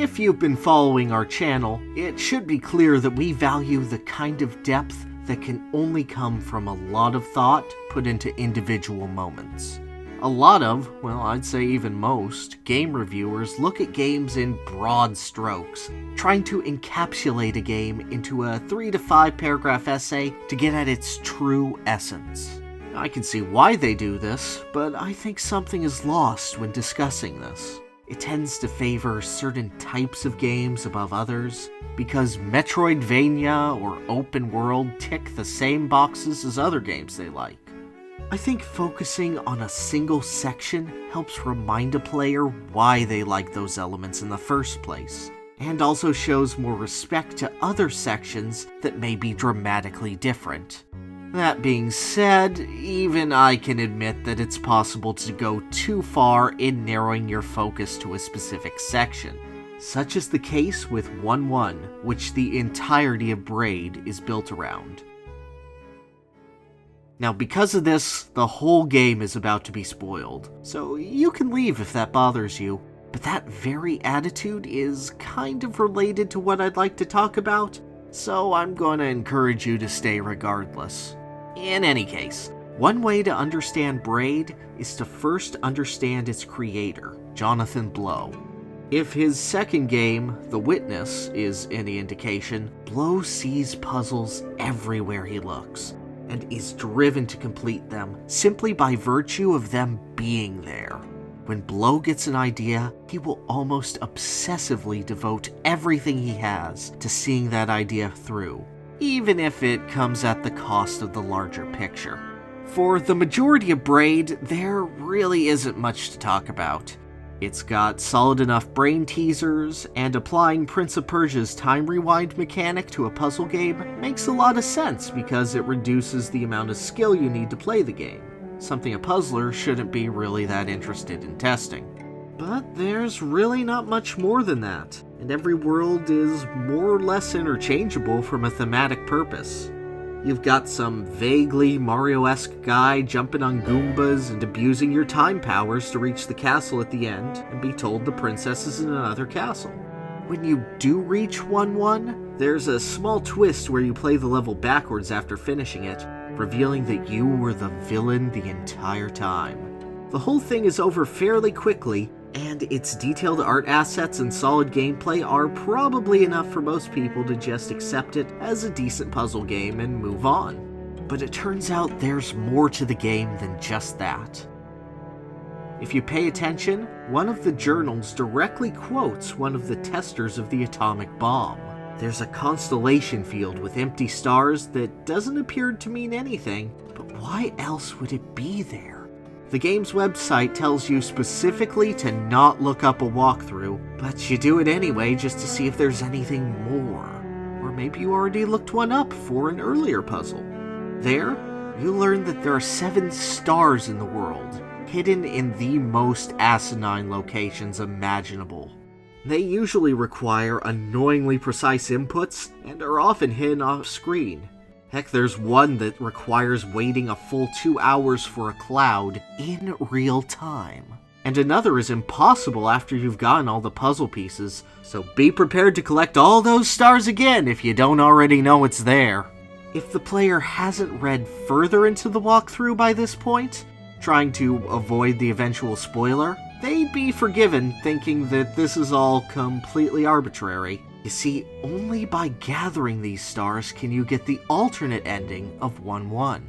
If you've been following our channel, it should be clear that we value the kind of depth that can only come from a lot of thought put into individual moments. A lot of, well, I'd say even most, game reviewers look at games in broad strokes, trying to encapsulate a game into a 3 to 5 paragraph essay to get at its true essence. I can see why they do this, but I think something is lost when discussing this. It tends to favor certain types of games above others, because Metroidvania or open world tick the same boxes as other games they like. I think focusing on a single section helps remind a player why they like those elements in the first place, and also shows more respect to other sections that may be dramatically different. That being said, even I can admit that it's possible to go too far in narrowing your focus to a specific section. Such is the case with 1-1, which the entirety of Braid is built around. Now, because of this, the whole game is about to be spoiled, so you can leave if that bothers you, but that very attitude is kind of related to what I'd like to talk about, so I'm going to encourage you to stay regardless. In any case, one way to understand Braid is to first understand its creator, Jonathan Blow. If his second game, The Witness, is any indication, Blow sees puzzles everywhere he looks, and is driven to complete them simply by virtue of them being there. When Blow gets an idea, he will almost obsessively devote everything he has to seeing that idea through, even if it comes at the cost of the larger picture. For the majority of Braid, there really isn't much to talk about. It's got solid enough brain teasers, and applying Prince of Persia's time rewind mechanic to a puzzle game makes a lot of sense because it reduces the amount of skill you need to play the game, something a puzzler shouldn't be really that interested in testing. But there's really not much more than that, and every world is more or less interchangeable from a thematic purpose. You've got some vaguely Mario-esque guy jumping on Goombas and abusing your time powers to reach the castle at the end and be told the princess is in another castle. When you do reach 1-1, there's a small twist where you play the level backwards after finishing it, revealing that you were the villain the entire time. The whole thing is over fairly quickly, and its detailed art assets and solid gameplay are probably enough for most people to just accept it as a decent puzzle game and move on. But it turns out there's more to the game than just that. If you pay attention, one of the journals directly quotes one of the testers of the atomic bomb. There's a constellation field with empty stars that doesn't appear to mean anything, but why else would it be there? The game's website tells you specifically to not look up a walkthrough, but you do it anyway just to see if there's anything more. Or maybe you already looked one up for an earlier puzzle. There, you learn that there are 7 stars in the world, hidden in the most asinine locations imaginable. They usually require annoyingly precise inputs and are often hidden off screen. Heck, there's one that requires waiting a full 2 hours for a cloud in real time. And another is impossible after you've gotten all the puzzle pieces, so be prepared to collect all those stars again if you don't already know it's there. If the player hasn't read further into the walkthrough by this point, trying to avoid the eventual spoiler, they'd be forgiven thinking that this is all completely arbitrary. You see, only by gathering these stars can you get the alternate ending of 1-1.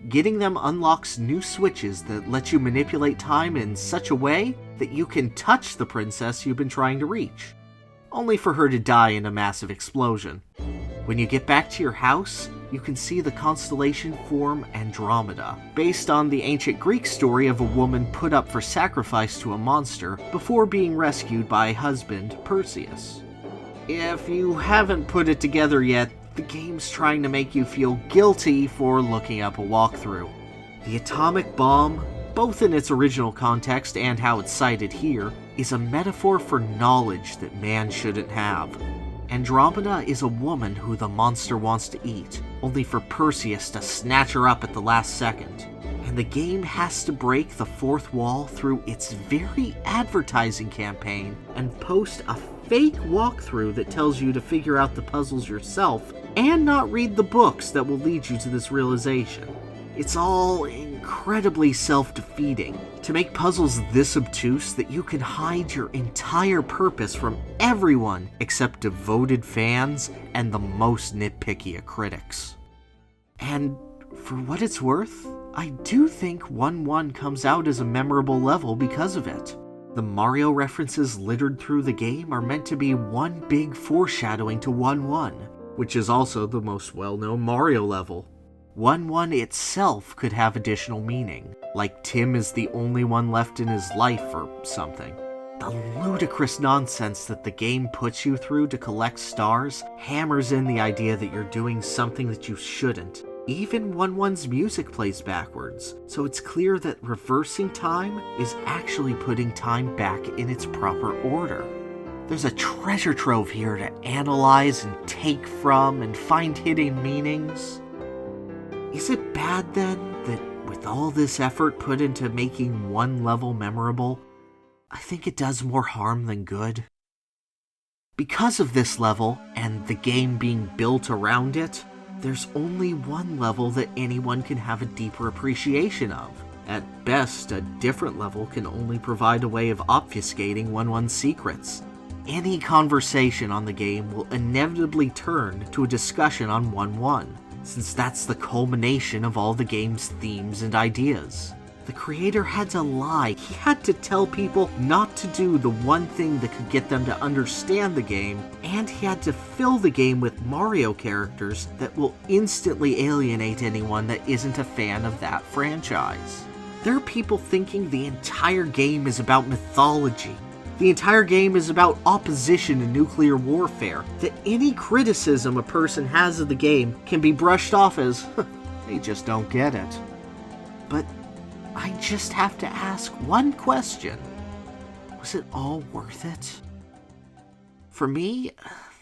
Getting them unlocks new switches that let you manipulate time in such a way that you can touch the princess you've been trying to reach, only for her to die in a massive explosion. When you get back to your house, you can see the constellation form Andromeda, based on the ancient Greek story of a woman put up for sacrifice to a monster before being rescued by husband Perseus. If you haven't put it together yet, the game's trying to make you feel guilty for looking up a walkthrough. The atomic bomb, both in its original context and how it's cited here, is a metaphor for knowledge that man shouldn't have. Andromeda is a woman who the monster wants to eat, only for Perseus to snatch her up at the last second. And the game has to break the fourth wall through its very advertising campaign and post a fake walkthrough that tells you to figure out the puzzles yourself and not read the books that will lead you to this realization. It's all incredibly self-defeating to make puzzles this obtuse that you can hide your entire purpose from everyone except devoted fans and the most nitpicky of critics. And for what it's worth, I do think 1-1 comes out as a memorable level because of it. The Mario references littered through the game are meant to be one big foreshadowing to 1-1, which is also the most well-known Mario level. 1-1 itself could have additional meaning, like Tim is the only one left in his life or something. The ludicrous nonsense that the game puts you through to collect stars hammers in the idea that you're doing something that you shouldn't. Even 1-1's music plays backwards, so it's clear that reversing time is actually putting time back in its proper order. There's a treasure trove here to analyze and take from and find hidden meanings. Is it bad then that with all this effort put into making one level memorable, I think it does more harm than good? Because of this level, and the game being built around it, there's only one level that anyone can have a deeper appreciation of. At best, a different level can only provide a way of obfuscating 1-1's secrets. Any conversation on the game will inevitably turn to a discussion on 1-1, since that's the culmination of all the game's themes and ideas. The creator had to lie. He had to tell people not to do the one thing that could get them to understand the game, and he had to fill the game with Mario characters that will instantly alienate anyone that isn't a fan of that franchise. There are people thinking the entire game is about mythology. The entire game is about opposition and nuclear warfare, that any criticism a person has of the game can be brushed off as, they just don't get it. But I just have to ask one question. Was it all worth it? For me,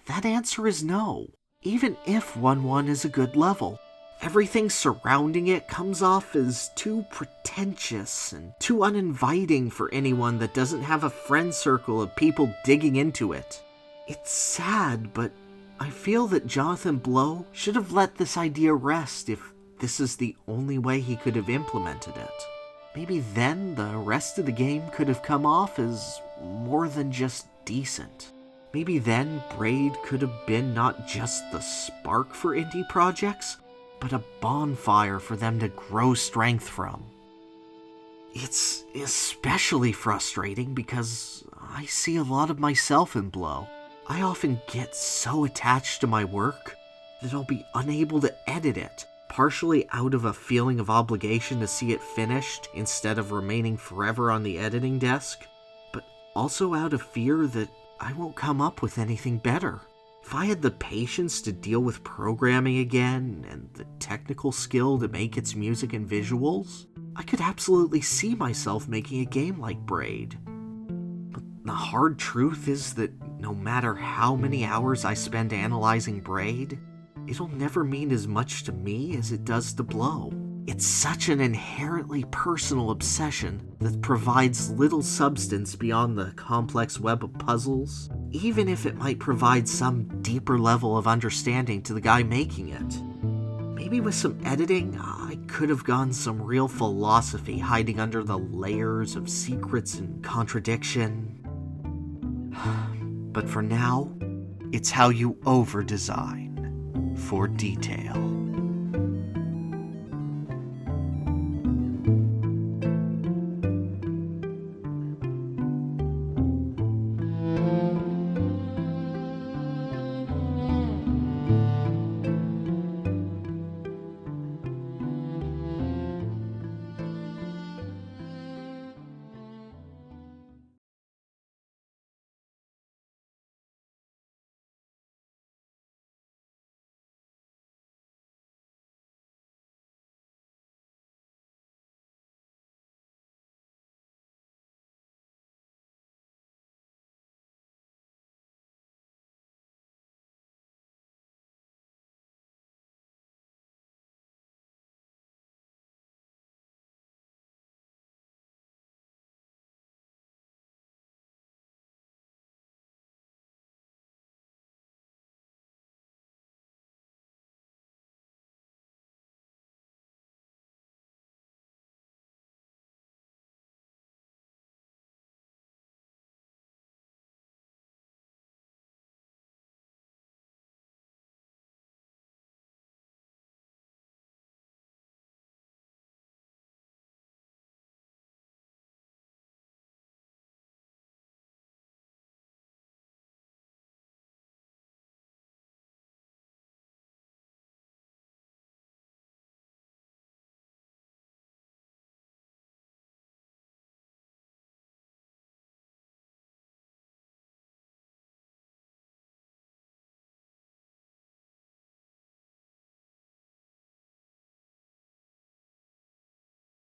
that answer is no. Even if 1-1 is a good level, everything surrounding it comes off as too pretentious and too uninviting for anyone that doesn't have a friend circle of people digging into it. It's sad, but I feel that Jonathan Blow should have let this idea rest if this is the only way he could have implemented it. Maybe then the rest of the game could have come off as more than just decent. Maybe then Braid could have been not just the spark for indie projects, but a bonfire for them to grow strength from. It's especially frustrating because I see a lot of myself in Blow. I often get so attached to my work that I'll be unable to edit it, partially out of a feeling of obligation to see it finished instead of remaining forever on the editing desk, but also out of fear that I won't come up with anything better. If I had the patience to deal with programming again, and the technical skill to make its music and visuals, I could absolutely see myself making a game like Braid. But the hard truth is that no matter how many hours I spend analyzing Braid, it'll never mean as much to me as it does to Blow. It's such an inherently personal obsession that provides little substance beyond the complex web of puzzles, even if it might provide some deeper level of understanding to the guy making it. Maybe with some editing, I could have gone some real philosophy hiding under the layers of secrets and contradiction. But for now, it's how you over-design for detail.